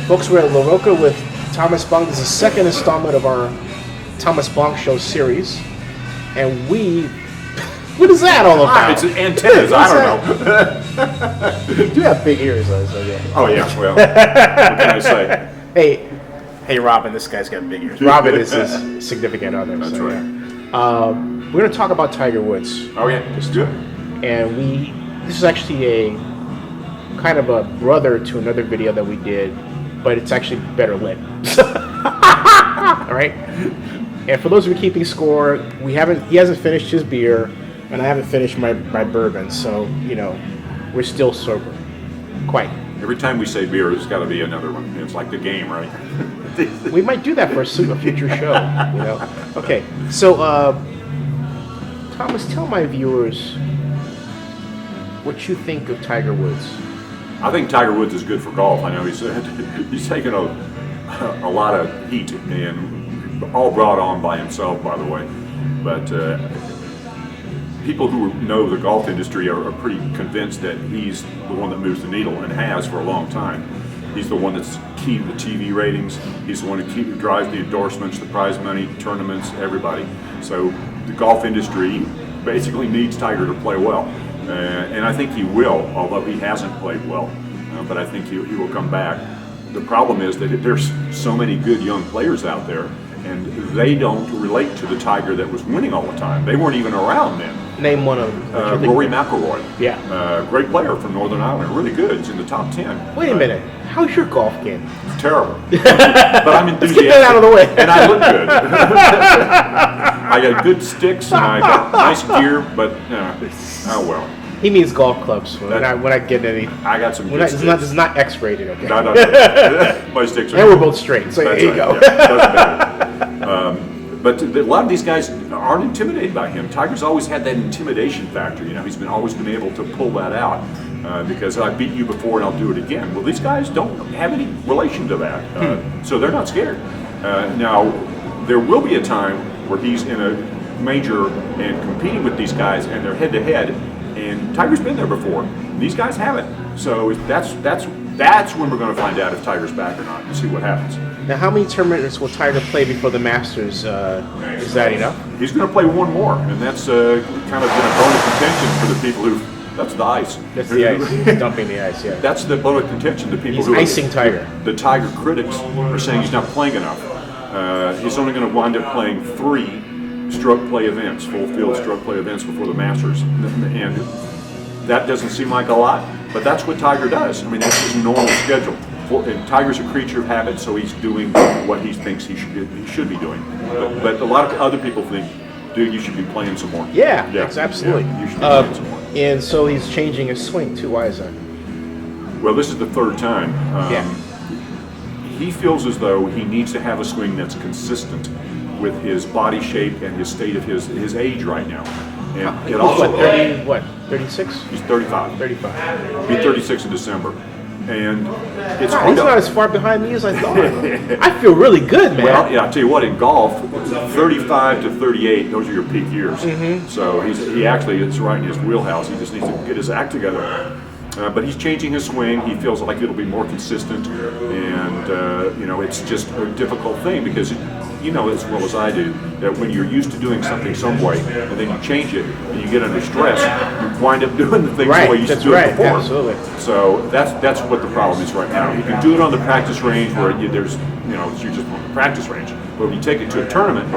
Folks, we're at La Roca with Thomas Bonk. This is the second installment of our Thomas Bonk Show series. And we... What is that all about? It's antennas, I don't know. You do have big ears, though, so yeah. Oh, yeah, well, what can I say? Hey, Robin, this guy's got big ears. Robin is his significant other. That's so, right. Yeah. We're going to talk about Tiger Woods. Oh, yeah, just good. And this is actually a kind of a brother to another video that we did, but it's actually better lit. All right. And for those of you keeping score, he hasn't finished his beer, and I haven't finished my bourbon, so we're still sober. Quite. Every time we say beer, there's got to be another one. It's like the game, right? We might do that for a future show. Okay. So, Thomas, tell my viewers what you think of Tiger Woods. I think Tiger Woods is good for golf. I know he's taken a lot of heat, and all brought on by himself, by the way. But people who know the golf industry are pretty convinced that he's the one that moves the needle, and has for a long time. He's the one that's key to the TV ratings. He's the one who drives the endorsements, the prize money, tournaments, everybody. So the golf industry basically needs Tiger to play well. And I think he will, although he hasn't played well. But I think he will come back. The problem is that there's so many good young players out there, and they don't relate to the Tiger that was winning all the time. They weren't even around then. Name one of them. Rory McIlroy. Yeah. Great player from Northern Ireland. Really good. He's in the top 10. Wait a minute. How's your golf game? It's terrible. But I'm enthusiastic. Let's get that out of the way. And I look good. I got good sticks, and I got nice gear, but oh well. He means golf clubs. We're not getting any. I got some good sticks. It's not X-rated, okay? No. My sticks are. And we're both straight, so there you go. Yeah, but a lot of these guys aren't intimidated by him. Tiger's always had that intimidation factor. He's always been able to pull that out because I beat you before and I'll do it again. Well, these guys don't have any relation to that, so they're not scared. Now, there will be a time where he's in a major and competing with these guys, and they're head to head. And Tiger's been there before. These guys haven't. So that's when we're going to find out if Tiger's back or not, and see what happens. Now, how many tournaments will Tiger play before the Masters? Is that enough? He's going to play one more, and that's kind of been a bone of contention for the people who. That's the ice. That's the ice. He's dumping the ice. Yeah. That's the bone of contention. The people who icing Tiger. The Tiger critics are saying he's not playing enough. He's only going to wind up playing 3 stroke play events, full field stroke play events before the Masters, and that doesn't seem like a lot, but that's what Tiger does. I mean, that's his normal schedule. And Tiger's a creature of habit, so he's doing what he thinks he should be doing. But a lot of other people think, dude, you should be playing some more. Yeah, absolutely. Yeah, you should be playing some more. And so he's changing his swing too. Why is that? Well, this is the 3rd time. He feels as though he needs to have a swing that's consistent with his body shape and his state of his age right now. And it also 36? He's 35. 35. He'll be 36 in December. And it's he's not as far behind me as I thought. I feel really good, man. Well, yeah, I'll tell you what, in golf, 35 to 38, those are your peak years. Mm-hmm. So he actually is right in his wheelhouse. He just needs to get his act together. But he's changing his swing. He feels like it'll be more consistent, and it's just a difficult thing because you know as well as I do that when you're used to doing something some way and then you change it and you get under stress, you wind up doing the things the way you used to do it before. Absolutely. So that's what the problem is right now. You can do it on the practice range where there's you're just on the practice range, but when you take it to a tournament,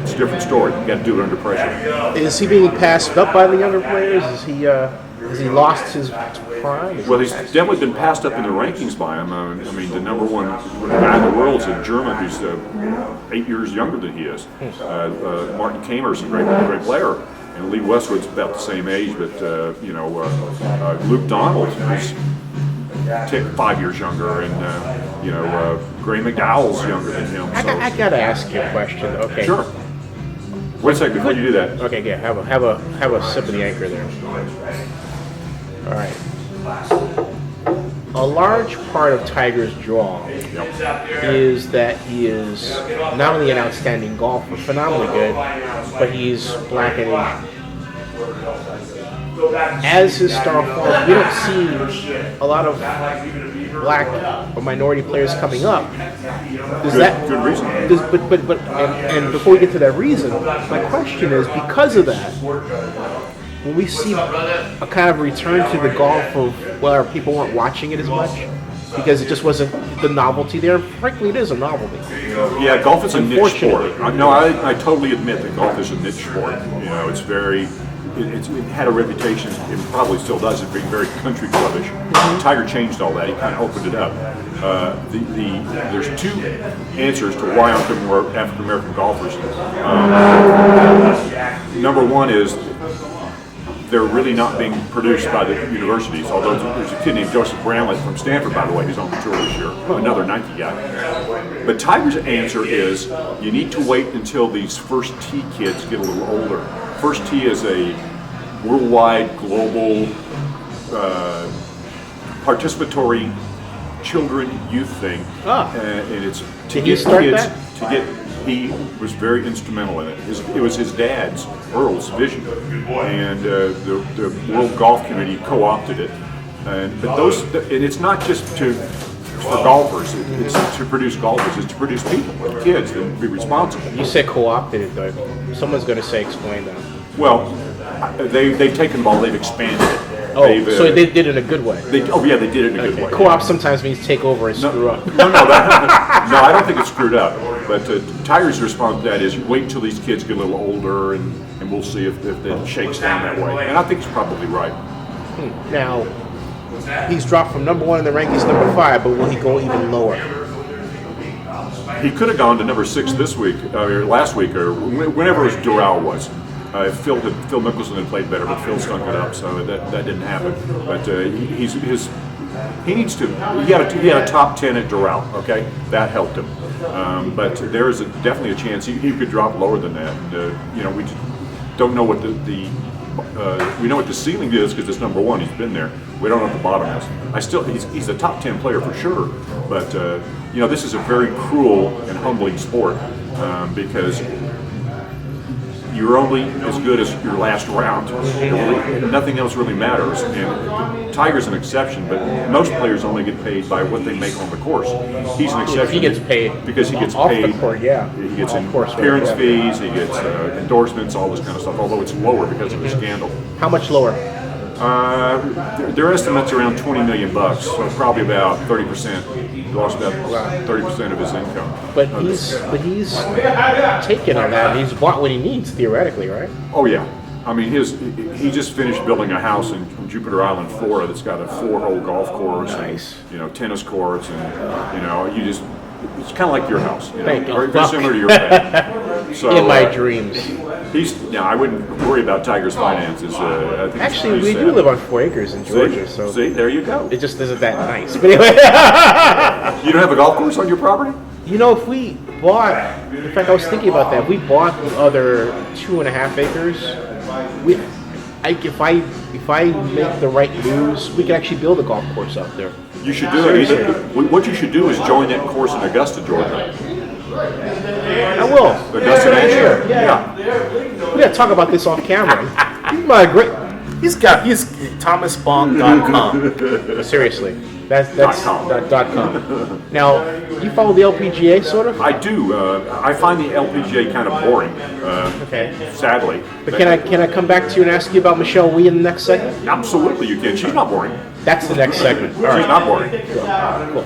it's a different story. You got to do it under pressure. Is he being passed up by the younger players? Has he lost his prime? Well, he's definitely been passed up in the rankings by him. I mean, the number one guy in the world is a German who's 8 years younger than he is. Martin Kamer's a great player, and Lee Westwood's about the same age. But Luke Donald is 5 years younger, and Gray McDowell's younger than him. So. I gotta ask you a question. Okay. Sure. Wait a second before you do that. Okay, yeah. Have a sip of the anchor there. All right. A large part of Tiger's draw is that he is not only an outstanding golfer, phenomenally good, but he's black and Asian. as his star falls, we don't see a lot of black or minority players coming up. Good reason. And before we get to that reason, my question is, because of that, when we see a kind of return to the golf of where people weren't watching it as much, because it just wasn't the novelty there. Frankly, it is a novelty. Yeah, golf is a niche sport. No, I totally admit that golf is a niche sport. It's very, it had a reputation, and probably still does, of being very country clubbish. Tiger changed all that. He kind of opened it up. There's two answers to why aren't there more African American golfers. Number one is they're really not being produced by the universities, although there's a kid named Joseph Bramlett from Stanford, by the way, who's on the tour this year, another Nike guy. But Tiger's answer is you need to wait until these first tee kids get a little older. First tee is a worldwide, global, participatory children youth thing, and it's to Did he start kids that? to get. He was very instrumental in it. It was his dad's, Earl's, vision, and the World Golf Committee co-opted it. And it's not just for golfers. It's to produce golfers. It's to produce people, kids, and be responsible. You said co-opted it, though. Someone's going to say explain that. Well, they've taken the ball. They've expanded it. Oh, so they did it in a good way. They did it in a good way. Co-op sometimes means take over and screw up. No, I don't think it's screwed up. But Tiger's response to that is wait until these kids get a little older, and we'll see if it shakes down that way. And I think he's probably right. Now, he's dropped from number 1 in the rankings, number 5, but will he go even lower? He could have gone to number 6 this week, or last week, or whenever his Doral was. Phil Mickelson had played better, but Phil stunk it up, so that didn't happen. But he needs to. He had a top 10 at Doral. Okay, that helped him. But there is definitely a chance he could drop lower than that. And, we just don't know what we know what the ceiling is because it's number 1. He's been there. We don't know what the bottom is. He's a top 10 player for sure. But this is a very cruel and humbling sport because you're only as good as your last round. Nothing else really matters. And Tiger's an exception, but most players only get paid by what they make on the course. He's an exception. He gets paid because he gets off paid. The court, yeah. He gets appearance fees. He gets endorsements, all this kind of stuff. Although it's lower because of the scandal. How much lower? Their estimates around $20 million, so probably about 30%. He lost about 30% of his income. But he's taken on that, and he's bought what he needs theoretically, right? Oh yeah. I mean, he just finished building a house in Jupiter Island, Florida, that's got a 4-hole golf course, nice, and tennis courts, and it's kind of like your house, Thank you. very similar to your family. So, in my dreams. I wouldn't worry about Tiger's finances. I think actually, we do live on 4 acres in Georgia, so see, there you go. It just isn't that nice. But anyway, you don't have a golf course on your property? If we bought, in fact, I was thinking about that. If we bought the other 2.5 acres, if I make the right moves, we could actually build a golf course out there. You should do it. What you should do is join that course in Augusta, Georgia. I will. Augusta National. Yeah. We gotta talk about this off camera. He's my great. He's ThomasBonk.com. Seriously, that's .com. Now, you follow the LPGA sort of? I do. I find the LPGA kind of boring. Okay. Sadly. But can I come back to you and ask you about Michelle Wie in the next segment? Absolutely, you can. She's not boring. That's the next segment. All right. She's not boring. Cool.